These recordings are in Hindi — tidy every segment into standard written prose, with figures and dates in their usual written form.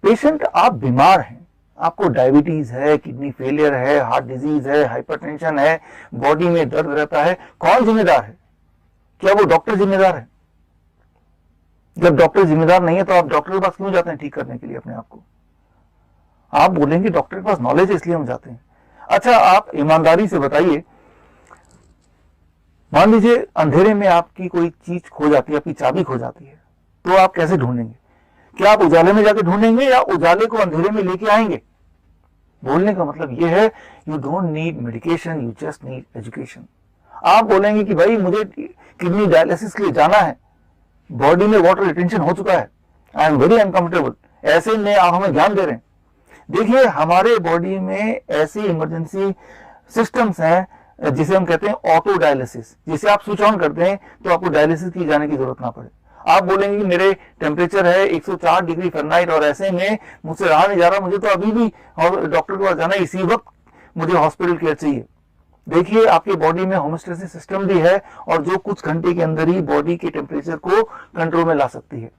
पेशेंट आप बीमार हैं, आपको डायबिटीज है, किडनी फेलियर है, हार्ट डिजीज है, हाइपरटेंशन है, बॉडी में दर्द रहता है, कौन जिम्मेदार है? क्या वो डॉक्टर जिम्मेदार है? जब डॉक्टर जिम्मेदार नहीं है तो आप डॉक्टर के पास क्यों जाते हैं ठीक करने के लिए अपने आप को? आप बोलेंगे डॉक्टर के पास नॉलेज है इसलिए हम जाते हैं। अच्छा, आप ईमानदारी से बताइए, मान लीजिए अंधेरे में आपकी कोई चीज खो जाती है, आपकी चाबी खो जाती है, तो आप कैसे ढूंढेंगे? क्या आप उजाले में जाके ढूंढेंगे या उजाले को अंधेरे में लेके आएंगे? बोलने का मतलब यह है, you don't need medication, you just need education. आप बोलेंगे कि भाई मुझे किडनी डायलिसिस के लिए जाना है, बॉडी में वाटर रिटेंशन हो चुका है, आई एम वेरी अनकंफर्टेबल, ऐसे में आप हमें ज्ञान दे रहे हैं। देखिए, हमारे बॉडी में ऐसे इमरजेंसी सिस्टम्स हैं जिसे हम कहते हैं ऑटो डायलिसिस, जिसे आप स्विच ऑन करते हैं तो आपको डायलिसिस की जाने की जरूरत ना पड़े। आप बोलेंगे कि मेरे टेम्परेचर है 104 डिग्री फ़ारेनहाइट और ऐसे में मुझसे रहा नहीं जा रहा, मुझे तो अभी भी डॉक्टर के पास जाना है, इसी वक्त मुझे हॉस्पिटल केयर चाहिए। देखिए, आपकी बॉडी में होमोस्टेसिस सिस्टम भी है और जो कुछ घंटे के अंदर ही बॉडी के टेम्परेचर को कंट्रोल में ला सकती है।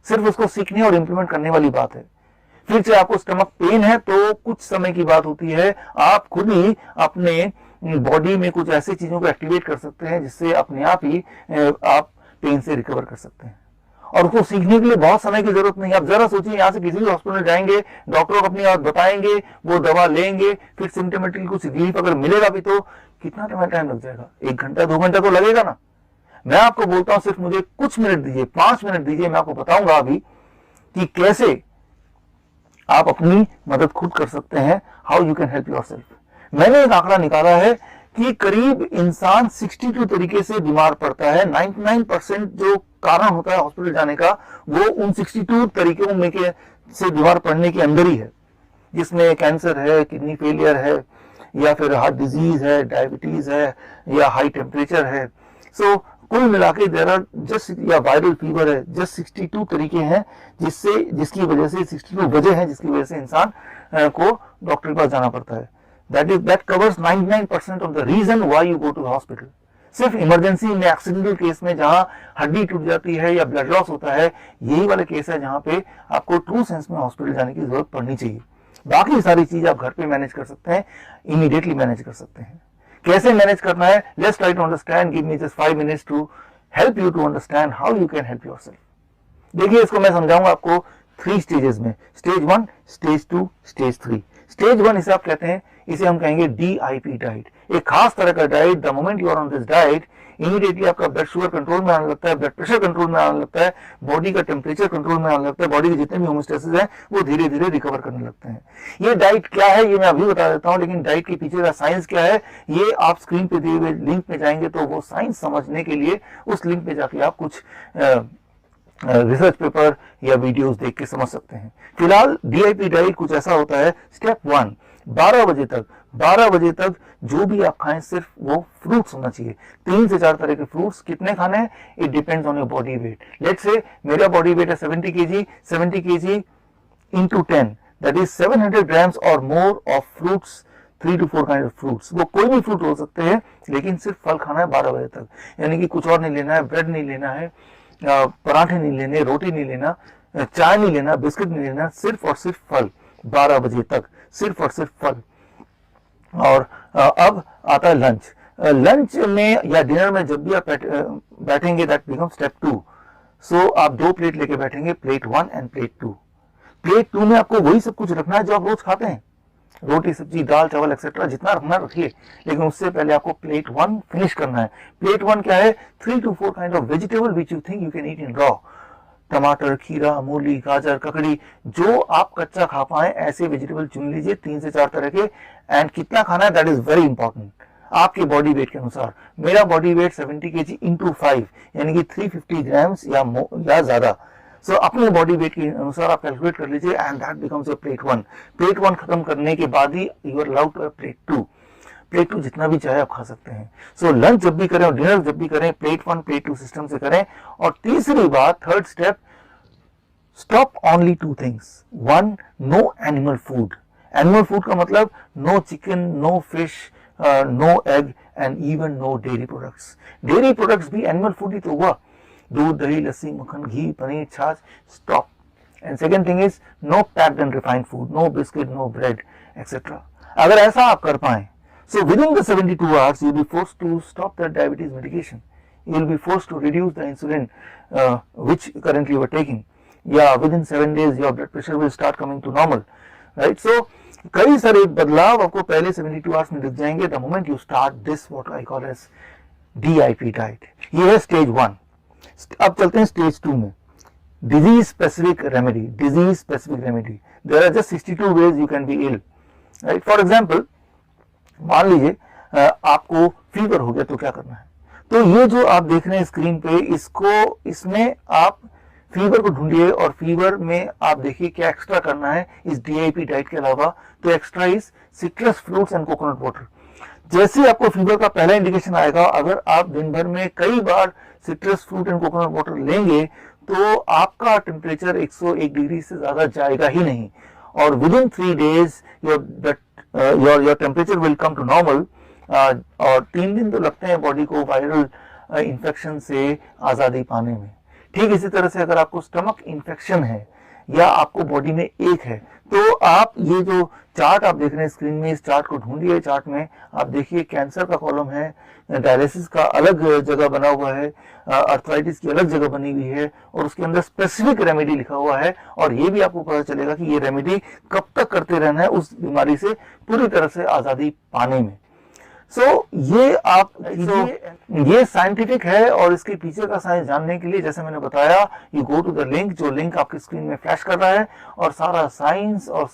सिर्फ उसको सीखने और इंप्लीमेंट करने वाली बात है। फिर से आपको स्टमक पेन है तो कुछ समय की बात होती है, आप खुद ही अपने बॉडी में कुछ ऐसी चीजों को एक्टिवेट कर सकते हैं जिससे अपने आप ही आप पेन से रिकवर कर सकते हैं। और उसको सीखने के लिए बहुत समय की जरूरत नहीं। आप जरा सोचिए, यहाँ से किसी भी हॉस्पिटल जाएंगे, डॉक्टर को अपनी बात बताएंगे, वो दवा लेंगे, फिर सिम्टोमेटिकली कुछ रिलीफ अगर मिलेगा भी तो कितना टाइम लग जाएगा? 1 घंटा 2 घंटा तो लगेगा ना। मैं आपको बोलता हूँ सिर्फ मुझे कुछ मिनट दीजिए, 5 मिनट दीजिए, मैं आपको बताऊंगा अभी कि कैसे आप अपनी मदद खुद कर सकते हैं, how you can help yourself. मैंने एक आंकड़ा निकाला है कि करीब इंसान 62 तरीके से बीमार पड़ता है। 99% जो कारण होता है हॉस्पिटल जाने का वो उन 62 तरीकों में के से बीमार पड़ने के अंदर ही है, जिसमें कैंसर है, किडनी फेलियर है, या फिर हार्ट डिजीज है, डायबिटीज है, या हाई टेम्परेचर है। सो कुल मिला के देर आर जस्ट, या वायरल फीवर है, जस्ट 62 तरीके हैं जिसकी वजह से 62 वजह है जिसकी वजह से इंसान को डॉक्टर के पास जाना पड़ता है। that covers 99% of the reason why you go to the hospital। सिर्फ इमरजेंसी में, एक्सीडेंटल केस में जहां हड्डी टूट जाती है या ब्लड लॉस होता है, यही वाले केस है जहां पे आपको ट्रू सेंस में हॉस्पिटल जाने की जरूरत पड़नी चाहिए। बाकी सारी चीज आप घर पे मैनेज कर सकते हैं, इमीडिएटली मैनेज कर सकते हैं। कैसे मैनेज करना है? Let's try to understand, give me just 5 minutes to help you to understand how you can help yourself. देखिए, इसको मैं समझाऊंगा आपको 3 स्टेजेस में, स्टेज 1, स्टेज 2, स्टेज 3। स्टेज 1 इसे आप कहते हैं, इसे हम कहेंगे DIP डाइट, एक खास तरह का diet. The moment you are on this diet, immediately आपका ब्लड शुगर कंट्रोल में आने लगता है, ब्लड प्रेशर कंट्रोल में आने लगता है, बॉडी का टेम्परेचर कंट्रोल में आने लगता है, बॉडी के जितने भी होमोस्टेसिस हैं वो धीरे धीरे रिकवर करने लगते हैं। ये डाइट क्या है ये मैं अभी बता देता हूँ, लेकिन डाइट के पीछे का साइंस क्या है ये आप स्क्रीन पे दिए हुए लिंक पे जाएंगे तो वो साइंस समझने के लिए उस लिंक पे जाके आप कुछ रिसर्च पेपर या वीडियोस देख के समझ सकते हैं। फिलहाल DIP डाइट कुछ ऐसा होता है। स्टेप 1, 12 बजे तक जो भी आप खाएं सिर्फ वो फ्रूट्स होना चाहिए। 3 से 4 तरह के फ्रूट्स। कितने खाने हैं? It depends on your body weight. Let's say मेरा बॉडी वेट है 70 kg, 70 kg into 10, that is 700 grams or more of fruits, 3 to 4 kind of fruits। वो कोई भी फ्रूट हो सकते हैं, लेकिन सिर्फ फल खाना है 12 बजे तक। यानी कि कुछ और नहीं लेना है, ब्रेड नहीं लेना है, पराठे नहीं लेने, रोटी नहीं लेना, चाय नहीं लेना, बिस्किट नहीं लेना, सिर्फ और सिर्फ फल 12 बजे तक, सिर्फ और सिर्फ फल। और अब आता है लंच। लंच में या डिनर में जब भी आप बैठेंगे, दैट बिकम स्टेप 2। सो आप 2 प्लेट लेके बैठेंगे, प्लेट 1 एंड प्लेट 2। प्लेट 2 में आपको वही सब कुछ रखना है जो आप रोज खाते हैं, रोटी सब्जी दाल चावल एक्सेट्रा, जितना रखना रखिए, लेकिन उससे पहले आपको प्लेट 1 फिनिश करना है। प्लेट 1 क्या है? 3 to 4 kind of vegetable which you think you can eat in raw. टमाटर, खीरा, मूली, गाजर, ककड़ी, जो आप कच्चा खा पाए ऐसे वेजिटेबल चुन लीजिए, 3 से 4 तरह के। एंड कितना खाना है, दैट इज वेरी इंपॉर्टेंट, आपके बॉडी वेट के अनुसार। मेरा बॉडी वेट 70 kg into 5 यानी कि 350 ग्राम्स या ज्यादा। सो अपने बॉडी वेट के अनुसार आप कैलकुलेट कर लीजिए and that becomes your plate 1। Plate 1 खत्म करने के बाद ही you are allowed to have plate 2। Plate 2 जितना भी चाहे आप खा सकते हैं। सो लंच जब भी करें और डिनर जब भी करें, प्लेट 1 प्लेट 2 सिस्टम से करें। और तीसरी बात, third step, stop only 2 things. 1, no animal food. Animal food का मतलब no chicken, no fish, no egg and even no dairy products. Dairy products भी एनिमल फूड ही तो हुआ, दूध, दही, लस्सी, मक्खन, घी, पनीर, छाछ। Stop. And second thing is no packed and refined food, no biscuit, no bread etcetera. अगर ऐसा आप कर पाए, so within the 72 hours you'll be forced to stop the diabetes medication, you'll be forced to reduce the insulin which currently you are taking, yeah, within 7 days your blood pressure will start coming to normal, right? So कई सारे बदलाव आपको पहले 72 आवर्स में दिख जाएंगे the moment you start this what I call as DIP diet. ये है स्टेज 1। अब चलते हैं स्टेज 2 में, disease specific remedy. Disease specific remedy, there are just 62 ways you can be ill, right? For example, मान लीजिए आपको फीवर हो गया तो क्या करना है? तो ये जो आप देख रहे हैं स्क्रीन पे, इसमें आप फीवर को ढूंढिए और फीवर में आप देखिए क्या एक्स्ट्रा करना है इस DIP डाइट के अलावा। तो extra is citrus fruits and coconut water. जैसे आपको फीवर का पहला इंडिकेशन आएगा, अगर आप दिन भर में कई बार citrus fruit and coconut water लेंगे तो आपका टेम्परेचर 101 डिग्री से ज्यादा जाएगा ही नहीं, और within 3 days your temperature will come to normal. और 3 दिन तो लगते हैं बॉडी को वायरल इन्फेक्शन से आजादी पाने में। ठीक इसी तरह से अगर आपको स्टमक इन्फेक्शन है या आपको बॉडी में एक है, तो आप ये जो चार्ट आप देख रहे हैं स्क्रीन में, इस चार्ट को ढूंढिए। चार्ट में आप देखिए कैंसर का कॉलम है, डायलिसिस का अलग जगह बना हुआ है, अर्थराइटिस की अलग जगह बनी हुई है, और उसके अंदर स्पेसिफिक रेमेडी लिखा हुआ है। और ये भी आपको पता चलेगा कि ये रेमेडी कब तक करते रहना है उस बीमारी से पूरी तरह से आजादी पाने में। ये साइंटिफिक है, और इसके पीछे का साइंस जानने के लिए जैसे मैंने बताया, you go to the link, जो लिंक आपकी स्क्रीन में फ्लैश कर रहा है, और सारा साइंस और